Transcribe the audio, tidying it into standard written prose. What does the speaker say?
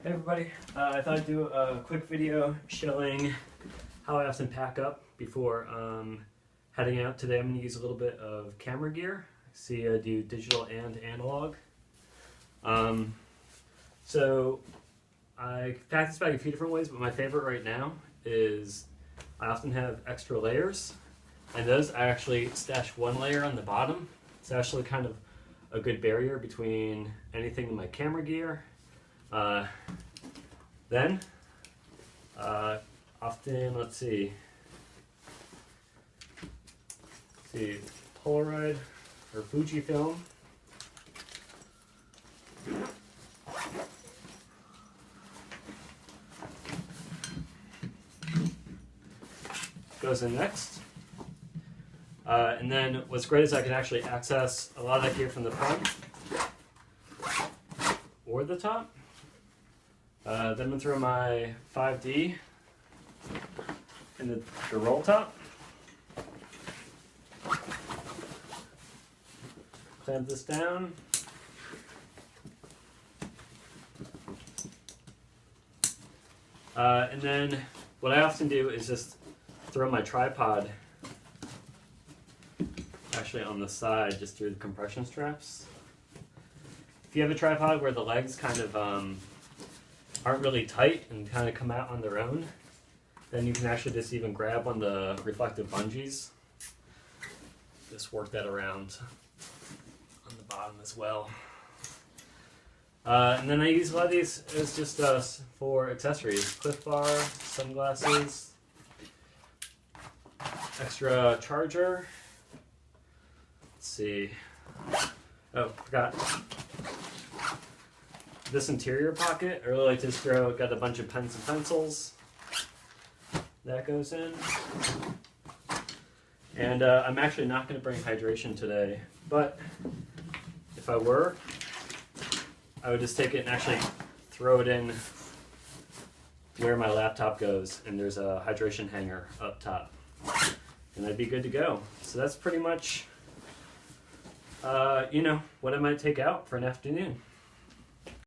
Hey everybody, I thought I'd do a quick video showing how I often pack up before heading out. Today I'm going to use a little bit of camera gear. See, I do digital and analog. So I pack this bag a few different ways, but my favorite right now is I often have extra layers, and those I actually stash one layer on the bottom. It's actually kind of a good barrier between anything in my camera gear. Then, often, let's see, Polaroid or Fujifilm. Goes in next. And then what's great is I can actually access a lot of that gear from the front or the top. Then I'm going to throw my 5D in the roll top. Clamp this down. And then what I often do is just throw my tripod actually on the side just through the compression straps. If you have a tripod where the legs kind of aren't really tight and kind of come out on their own, then you can actually just even grab on the reflective bungees. Just work that around on the bottom as well. And then I use a lot of these as just for accessories. Cliff Bar, sunglasses, extra charger. Let's see. Oh, forgot. This interior pocket, I really like to just throw, got a bunch of pens and pencils. That goes in. And I'm actually not going to bring hydration today, but if I were, I would just take it and actually throw it in where my laptop goes, and there's a hydration hanger up top. And I'd be good to go. So that's pretty much, what I might take out for an afternoon.